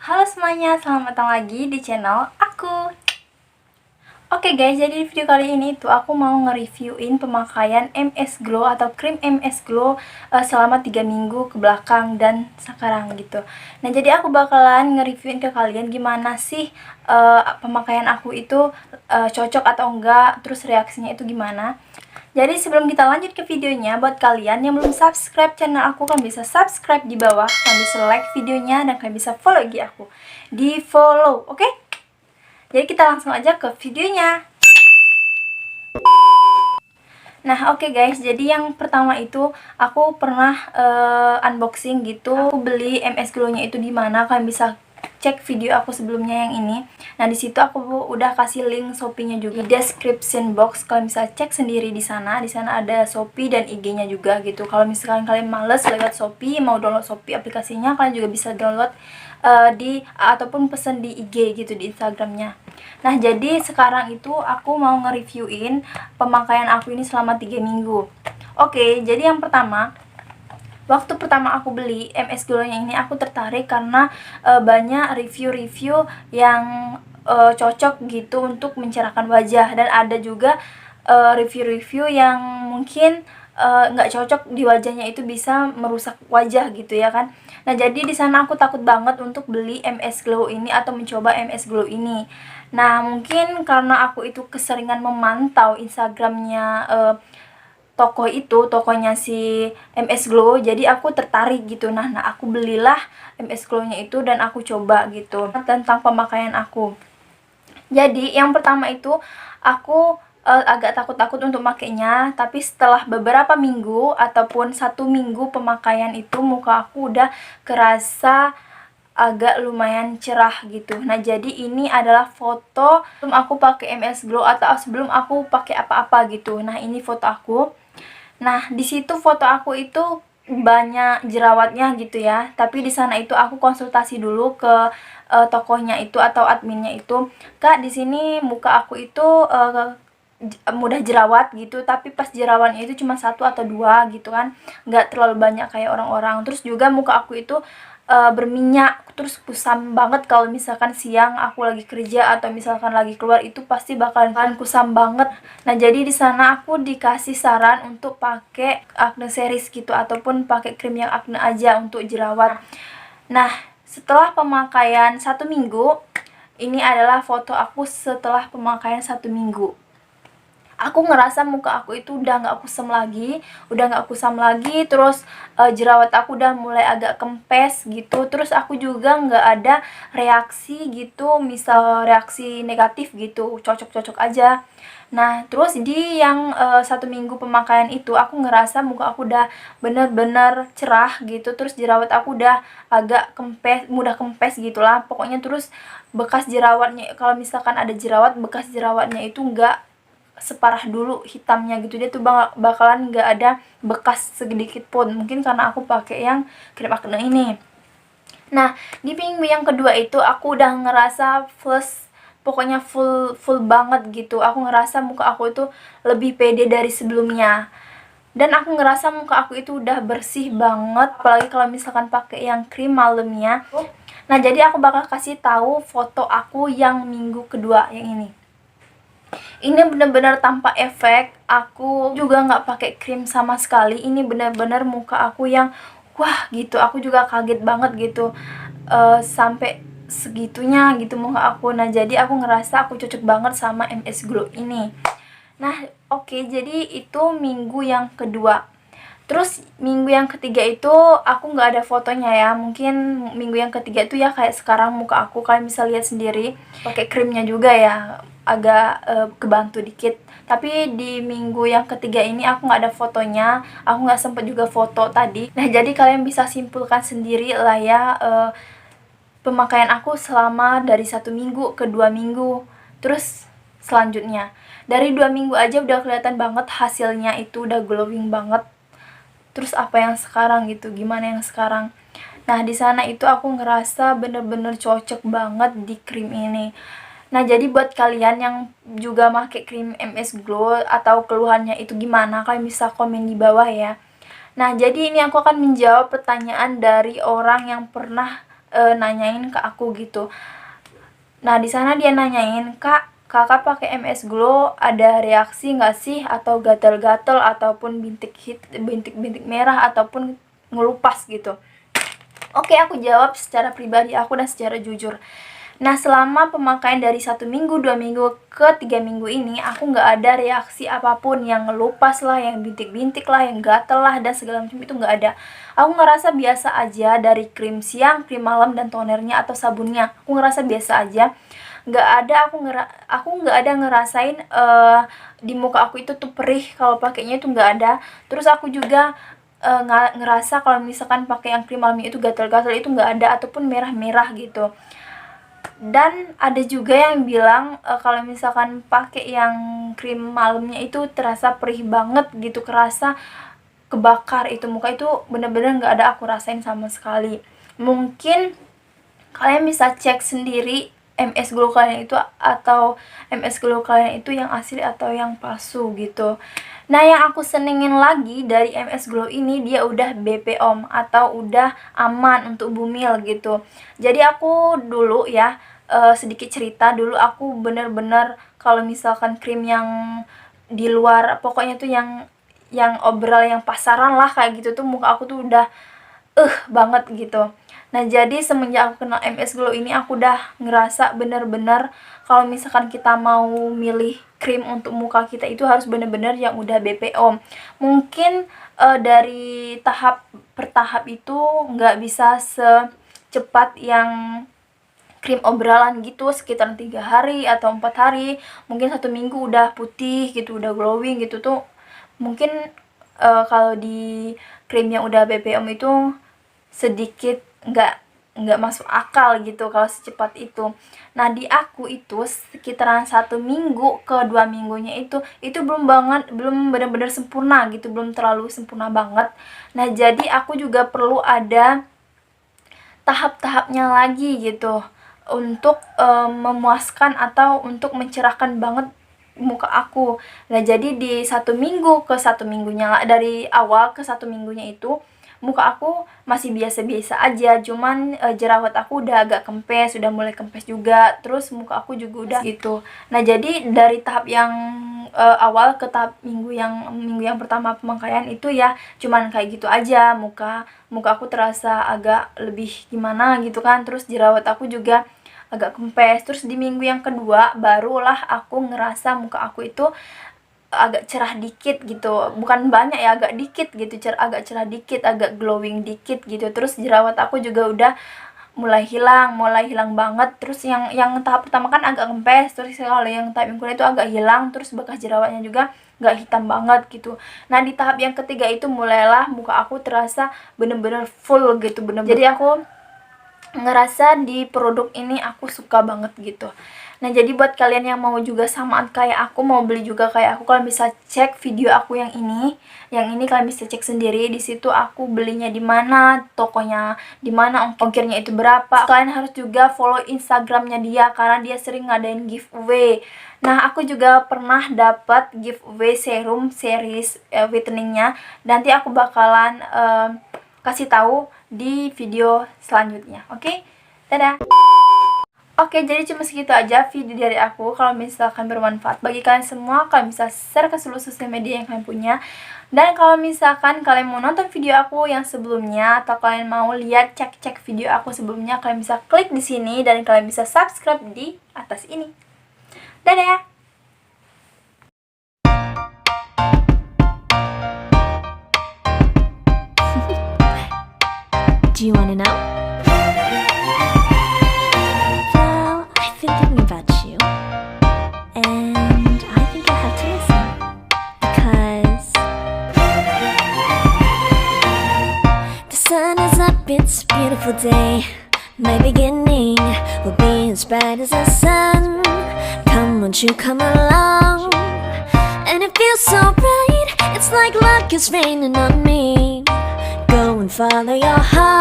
Halo semuanya, selamat datang lagi di channel aku. Oke guys, jadi di video kali ini tuh aku mau nge-reviewin pemakaian MS Glow atau krim MS Glow selama 3 minggu ke belakang dan sekarang gitu. Nah, jadi aku bakalan nge-reviewin ke kalian gimana sih pemakaian aku itu cocok atau enggak, terus reaksinya itu gimana. Jadi sebelum kita lanjut ke videonya, buat kalian yang belum subscribe channel aku, kalian bisa subscribe di bawah, kalian bisa like videonya, dan kalian bisa follow IG aku. Di follow, oke? Jadi kita langsung aja ke videonya. Nah, oke guys, jadi yang pertama itu aku pernah unboxing gitu. Aku beli MS Glow-nya itu di mana? Kalian bisa cek video aku sebelumnya yang ini. Nah, di situ aku udah kasih link Shopee-nya juga di description box. Kalian bisa cek sendiri di sana. Di sana ada Shopee dan IG-nya juga gitu. Kalau misalkan kalian males lewat Shopee, mau download Shopee aplikasinya, kalian juga bisa download ataupun pesen di IG gitu, di Instagramnya. Nah, jadi sekarang itu aku mau nge-reviewin pemakaian aku ini selama 3 minggu. Oke, jadi yang pertama, waktu pertama aku beli MS Glow-nya ini aku tertarik karena banyak review-review yang cocok gitu untuk mencerahkan wajah, dan ada juga review-review yang mungkin nggak cocok di wajahnya, itu bisa merusak wajah gitu ya kan. Nah, jadi di sana aku takut banget untuk beli MS Glow ini atau mencoba MS Glow ini. Nah, mungkin karena aku itu keseringan memantau Instagramnya tokonya si MS Glow, jadi aku tertarik gitu. Nah, aku belilah MS Glow-nya itu dan aku coba gitu. Tentang pemakaian aku, jadi yang pertama itu aku agak takut-takut untuk makainya, tapi setelah beberapa minggu ataupun 1 minggu pemakaian itu, muka aku udah kerasa agak lumayan cerah gitu. Nah, jadi ini adalah foto sebelum aku pakai MS Glow atau sebelum aku pakai apa-apa gitu. Nah, ini foto aku. Nah, di situ foto aku itu banyak jerawatnya gitu ya. Tapi di sana itu aku konsultasi dulu ke tokonya itu atau adminnya itu. Kak, di sini muka aku itu mudah jerawat gitu, tapi pas jerawatnya itu cuma 1 atau 2 gitu kan, nggak terlalu banyak kayak orang-orang. Terus juga muka aku itu berminyak, terus kusam banget. Kalau misalkan siang aku lagi kerja atau misalkan lagi keluar, itu pasti bakalan kusam banget. Nah, jadi di sana aku dikasih saran untuk pakai acne series gitu ataupun pakai krim yang acne aja untuk jerawat. Nah, setelah pemakaian 1 minggu, ini adalah foto aku setelah pemakaian 1 minggu. Aku ngerasa muka aku itu udah nggak kusam lagi, terus jerawat aku udah mulai agak kempes gitu. Terus aku juga nggak ada reaksi gitu, misal reaksi negatif gitu, cocok-cocok aja. Nah, terus di yang 1 minggu pemakaian itu aku ngerasa muka aku udah bener-bener cerah gitu, terus jerawat aku udah agak kempes, mudah kempes gitulah pokoknya. Terus bekas jerawatnya, kalau misalkan ada jerawat, bekas jerawatnya itu nggak separah dulu hitamnya gitu, dia tuh bakalan nggak ada bekas sedikit pun, mungkin karena aku pakai yang krim acne ini. Nah, di minggu yang kedua itu aku udah ngerasa pokoknya full banget gitu. Aku ngerasa muka aku itu lebih pede dari sebelumnya, dan aku ngerasa muka aku itu udah bersih banget, apalagi kalau misalkan pakai yang krim malamnya. Nah, jadi aku bakal kasih tahu foto aku yang minggu kedua yang ini. Ini bener-bener tanpa efek, aku juga nggak pakai krim sama sekali. Ini bener-bener muka aku yang wah gitu, aku juga kaget banget gitu, sampai segitunya gitu muka aku. Nah, jadi aku ngerasa aku cocok banget sama MS Glow ini. Nah, oke, jadi itu minggu yang kedua. Terus minggu yang ketiga itu aku nggak ada fotonya ya. Mungkin minggu yang ketiga itu ya kayak sekarang muka aku, kalian bisa lihat sendiri. Pakai krimnya juga ya, agak kebantu dikit. Tapi di minggu yang ketiga ini aku nggak ada fotonya. Aku nggak sempet juga foto tadi. Nah, jadi kalian bisa simpulkan sendiri lah ya pemakaian aku selama dari 1 minggu ke 2 minggu. Terus selanjutnya dari 2 minggu aja udah kelihatan banget hasilnya, itu udah glowing banget. Terus apa yang sekarang gitu, gimana yang sekarang? Nah, di sana itu aku ngerasa bener-bener cocok banget di krim ini. Nah, jadi buat kalian yang juga pakai krim MS Glow atau keluhannya itu gimana, kalian bisa komen di bawah ya. Nah, jadi ini aku akan menjawab pertanyaan dari orang yang pernah nanyain ke aku gitu. Nah di sana dia nanyain, "Kak, kakak pakai MS Glow ada reaksi nggak sih, atau gatal-gatal ataupun bintik-bintik merah ataupun ngelupas gitu?" Oke, aku jawab secara pribadi aku dan secara jujur. Nah selama pemakaian dari 1 minggu, 2 minggu ke 3 minggu ini, aku nggak ada reaksi apapun, yang ngelupas lah, yang bintik-bintik lah, yang gatel lah, dan segala macam itu nggak ada. Aku ngerasa biasa aja dari krim siang, krim malam, dan tonernya atau sabunnya. Aku ngerasa biasa aja. Nggak ada, aku nggak ada ngerasain di muka aku itu tuh perih kalau pakainya, itu nggak ada. Terus aku juga ngerasa kalau misalkan pakai yang krim malamnya itu gatal-gatal, itu nggak ada, ataupun merah-merah gitu. Dan ada juga yang bilang kalau misalkan pakai yang krim malamnya itu terasa perih banget gitu, kerasa kebakar itu muka, itu bener-bener nggak ada aku rasain sama sekali. Mungkin kalian bisa cek sendiri MS Glow kalian itu, atau MS Glow kalian itu yang asli atau yang palsu gitu. Nah yang aku senengin lagi dari MS Glow ini, dia udah BPOM atau udah aman untuk bumil gitu. Jadi aku dulu ya, sedikit cerita, dulu aku bener-bener kalau misalkan krim yang di luar, pokoknya tuh yang obral, yang pasaran lah kayak gitu tuh, muka aku tuh udah banget gitu. Nah jadi semenjak aku kenal MS Glow ini, aku udah ngerasa bener-bener kalau misalkan kita mau milih krim untuk muka kita itu harus bener-bener yang udah BPOM. Mungkin dari tahap per tahap itu nggak bisa secepat yang krim obralan gitu, sekitar 3 hari atau 4 hari, mungkin 1 minggu udah putih gitu, udah glowing gitu tuh. Mungkin kalau di krim yang udah BPOM itu sedikit nggak masuk akal gitu kalau secepat itu. Nah di aku itu sekitaran 1 minggu ke 2 minggunya itu belum benar-benar sempurna gitu, belum terlalu sempurna banget. Nah jadi aku juga perlu ada tahap-tahapnya lagi gitu untuk memuaskan atau untuk mencerahkan banget muka aku. Nah jadi di 1 minggu ke 1 minggunya, dari awal ke 1 minggunya itu muka aku masih biasa-biasa aja, cuman jerawat aku udah agak kempes, udah mulai kempes juga, terus muka aku juga udah gitu. Nah jadi dari tahap yang awal ke tahap minggu yang pertama pemakaian itu ya cuman kayak gitu aja, muka aku terasa agak lebih gimana gitu kan, terus jerawat aku juga agak kempes. Terus di minggu yang kedua barulah aku ngerasa muka aku itu agak cerah dikit gitu, bukan banyak ya, agak dikit gitu, agak cerah dikit, agak glowing dikit gitu. Terus jerawat aku juga udah mulai hilang banget. Terus yang tahap pertama kan agak kempes, terus kalau yang tahap yang kedua itu agak hilang, terus bekas jerawatnya juga nggak hitam banget gitu. Nah di tahap yang ketiga itu mulailah muka aku terasa bener-bener full gitu, jadi aku ngerasa di produk ini aku suka banget gitu. Nah jadi buat kalian yang mau juga samaan kayak aku, mau beli juga kayak aku, kalian bisa cek video aku yang ini kalian bisa cek sendiri. Di situ aku belinya di mana, tokonya di mana, ongkirnya itu berapa. Kalian harus juga follow Instagramnya dia karena dia sering ngadain giveaway. Nah aku juga pernah dapat giveaway serum series whiteningnya, nanti aku bakalan kasih tahu di video selanjutnya. Oke? Dadah. Oke, jadi cuma segitu aja video dari aku. Kalau misalkan bermanfaat bagi kalian semua, kalian bisa share ke seluruh sosial media yang kalian punya. Dan kalau misalkan kalian mau nonton video aku yang sebelumnya, atau kalian mau lihat cek video aku sebelumnya, kalian bisa klik di sini dan kalian bisa subscribe di atas ini. Dadah. Do you wanna know? Well, I've been thinking about you, and I think I have to listen, because the sun is up, it's a beautiful day. My beginning will be as bright as the sun. Come, won't you come along? And it feels so bright, it's like luck is raining on me. Go and follow your heart.